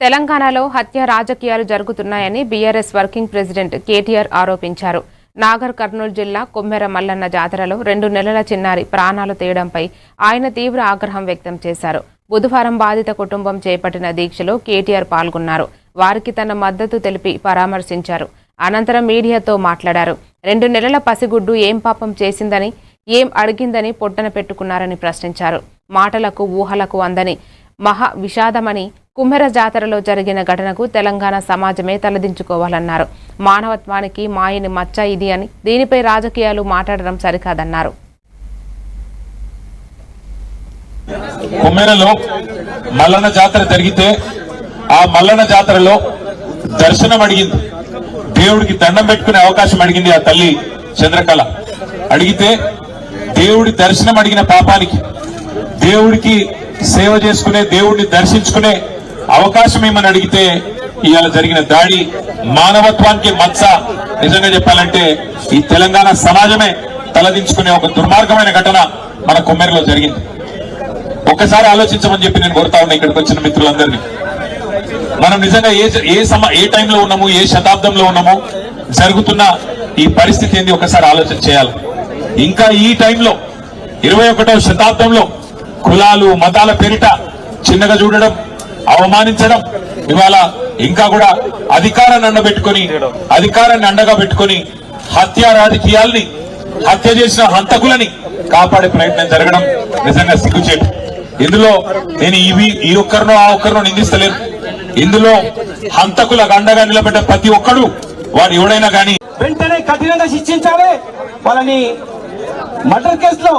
తెలంగాణలో హత్య రాజకీయాలు జరుగుతున్నాయని బీఆర్ఎస్ వర్కింగ్ ప్రెసిడెంట్ కేటీఆర్ ఆరోపించారు. నాగర్ కర్నూలు జిల్లా కొమ్మెర మల్లన్న జాతరలో 2 నెలల చిన్నారి ప్రాణాలు తీయడంపై ఆయన తీవ్ర ఆగ్రహం వ్యక్తం చేశారు. బుధవారం బాధిత కుటుంబం చేపట్టిన దీక్షలో కేటీఆర్ పాల్గొన్నారు. వారికి తన మద్దతు తెలిపి పరామర్శించారు. అనంతరం మీడియాతో మాట్లాడారు. 2 నెలల పసిగుడ్డు ఏం పాపం చేసిందని, ఏం అడిగిందని పొట్టన పెట్టుకున్నారని ప్రశ్నించారు. మాటలకు ఊహలకు అందని మహా విషాదమని, కుమ్మెర జాతరలో జరిగిన ఘటనకు తెలంగాణ సమాజమే తలదించుకోవాలన్నారు. మానవత్వానికి మాయని మచ్చ ఇది అని, దీనిపై రాజకీయాలు మాట్లాడడం సరికాదన్నారు. కుమ్మెరలో మల్లన్న జాతర జరిగితే ఆ మల్లన్న జాతరలో దర్శనం అడిగింది, దేవుడికి దండం పెట్టుకునే అవకాశం అడిగింది ఆ తల్లి చంద్రకళ. అడిగితే దేవుడి దర్శనం అడిగిన పాపానికి, దేవుడికి సేవ చేసుకునే, దేవుడిని దర్శించుకునే అవకాశం ఏమని అడిగితే ఇవాళ జరిగిన దాడి మానవత్వానికి మచ్చ. నిజంగా చెప్పాలంటే ఈ తెలంగాణ సమాజమే తలదించుకునే ఒక దుర్మార్గమైన ఘటన మన కుమ్మెరలో జరిగింది. ఒక్కసారి ఆలోచించమని చెప్పి నేను కోరుతా ఉన్నా ఇక్కడికి వచ్చిన మిత్రులందరినీ. మనం నిజంగా ఏ టైంలో ఉన్నాము, ఏ శతాబ్దంలో ఉన్నాము, జరుగుతున్న ఈ పరిస్థితి ఏంది ఒకసారి ఆలోచన చేయాలి. ఇంకా ఈ టైంలో 21వ శతాబ్దంలో కులాలు మతాల పేరిట చిన్నగా చూడడం, అవమానించడం, ఇవాళ ఇంకా కూడా అధికారాన్ని అండగా పెట్టుకుని హత్య రాజకీయాల్ని, హత్య చేసిన హంతకులని కాపాడే ప్రయత్నం జరగడం నిజంగా సిగ్గుచేటు. ఇందులో నేను ఈ ఒక్కరినో ఆ ఒక్కరినో నిందిస్తలేను. ఇందులో హంతకులకు అండగా నిలబడ్డ ప్రతి ఒక్కడు, వాడు ఎవడైనా కానీ వెంటనే కఠినంగా శిక్షించాలి. వాళ్ళని మర్డర్ కేసులో